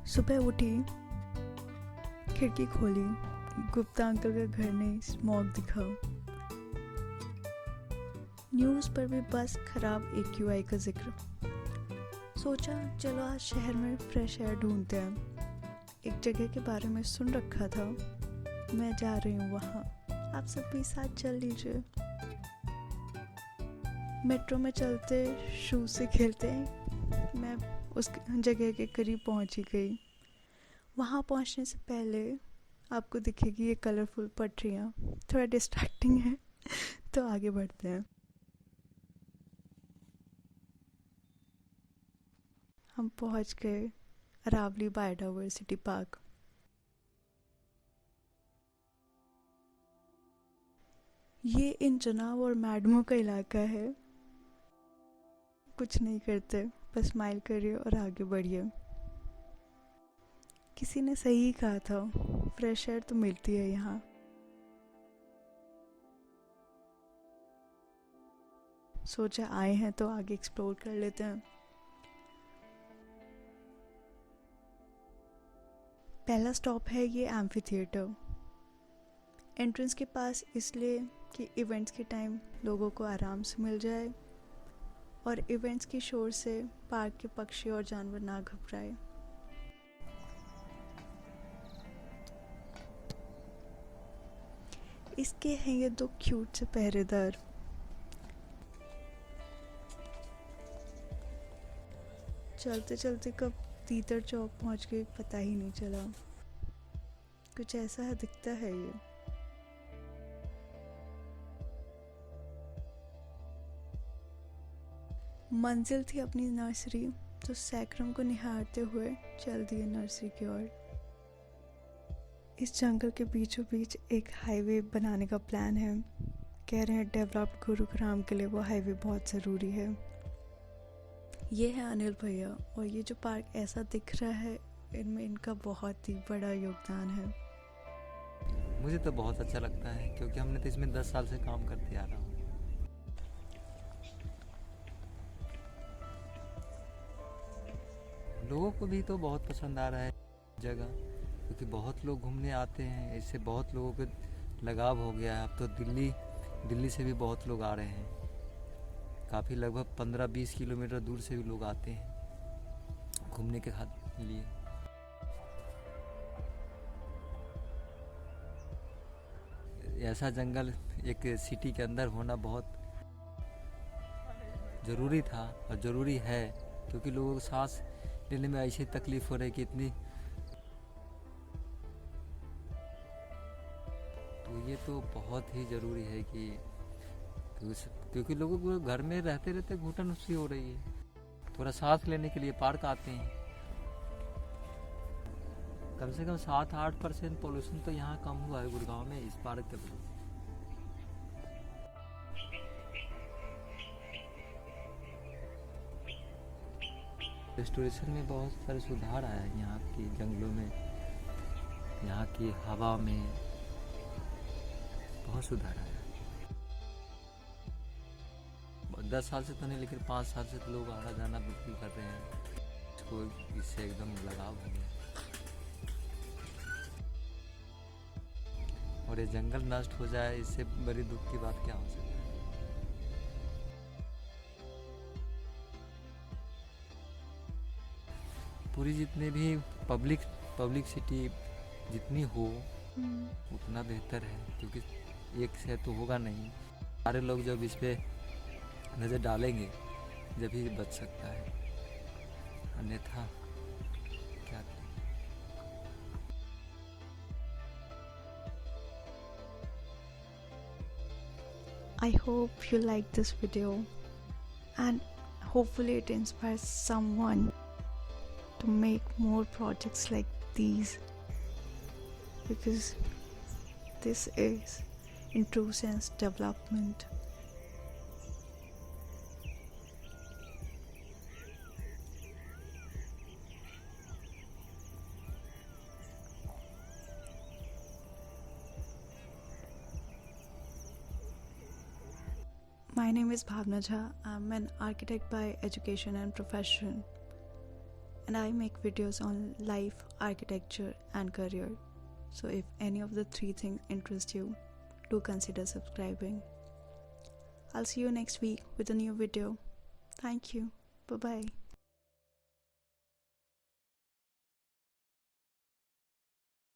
सुबह उठी, खिड़की खोली, गुप्ता अंकल का घर नहीं, स्मॉग दिखा। न्यूज़ पर भी बस खराब AQI का जिक्र। सोचा चलो आज शहर में फ्रेश एयर ढूंढते हैं। एक जगह के बारे में सुन रखा था, मैं जा रही हूँ वहाँ, आप सब भी साथ चल लीजिए। मेट्रो में चलते, शूज से खेलते मैं उस जगह के करीब पहुँच ही गई। वहाँ पहुँचने से पहले आपको दिखेगी ये कलरफुल पटरियाँ, थोड़ा डिस्ट्रैक्टिंग है तो आगे बढ़ते हैं। हम पहुँच गए अरावली बायोडाइवर्सिटी पार्क। ये इन जनाब और मैडमों का इलाका है। कुछ नहीं करते, बस स्माइल करिए और आगे बढ़िए। किसी ने सही कहा था, फ्रेश एयर तो मिलती है यहाँ। सोचा आए हैं तो आगे एक्सप्लोर कर लेते हैं। पहला स्टॉप है ये एम्फी थिएटर। एंट्रेंस के पास इसलिए कि इवेंट्स के टाइम लोगों को आराम से मिल जाए और इवेंट्स की शोर से पार्क के पक्षी और जानवर ना घबराए। इसके हैं ये दो क्यूट से पहरेदार। चलते चलते कब तीतर चौक पहुंच गए पता ही नहीं चला। कुछ ऐसा है दिखता है ये। मंजिल थी अपनी नर्सरी, तो सैकड़ों को निहारते हुए चल दिए नर्सरी की ओर। इस जंगल के बीचों बीच एक हाईवे बनाने का प्लान है। कह रहे हैं डेवलप्ड गुरुग्राम के लिए वो हाईवे बहुत ज़रूरी है। ये है अनिल भैया, और ये जो पार्क ऐसा दिख रहा है, इनमें इनका बहुत ही बड़ा योगदान है। मुझे तो बहुत अच्छा लगता है क्योंकि हमने तो इसमें 10 साल से काम करते आ रहा हूँ। लोगों को भी तो बहुत पसंद आ रहा है जगह, क्योंकि बहुत लोग घूमने आते हैं। इससे बहुत लोगों को लगाव हो गया है। अब तो दिल्ली से भी बहुत लोग आ रहे हैं। काफ़ी लगभग 15-20 किलोमीटर दूर से भी लोग आते हैं घूमने के लिए। ऐसा जंगल एक सिटी के अंदर होना बहुत ज़रूरी था और ज़रूरी है, क्योंकि लोगों को सांस लेने में ऐसी तकलीफ़ हो रही कि इतनी, तो ये तो बहुत ही ज़रूरी है कि क्योंकि लोगों को घर में रहते रहते घुटन सी हो रही है, थोड़ा सांस लेने के लिए पार्क आते हैं। कम से कम 7-8% पोल्यूशन तो यहाँ कम हुआ है गुड़गांव में इस पार्क के वजह से। रेस्टोरेशन में बहुत सारे सुधार आया है यहाँ की जंगलों में, यहाँ की हवा में बहुत सुधार आया है। 10 साल से तो नहीं, लेकिन 5 साल से तो लोग आना जाना बिल्कुल कर रहे हैं। इसको इससे एकदम लगाव हो गया। और ये जंगल नष्ट हो जाए, इससे बड़ी दुख की बात क्या हो सकती है। पूरी जितने भी पब्लिक सिटी जितनी हो उतना बेहतर है, क्योंकि एक से तो होगा नहीं। सारे लोग जब इस पे नज़र डालेंगे जब ही बच सकता है, अन्यथा क्या करें। I hope you like this video and hopefully it inspires someone to make more projects like these, because this is in true sense development. My name is Bhavna Jha. I'm an architect by education and profession. and I make videos on life, architecture, and career. So if any of the three things interest you, do consider subscribing. I'll see you next week with a new video. Thank you. Bye bye.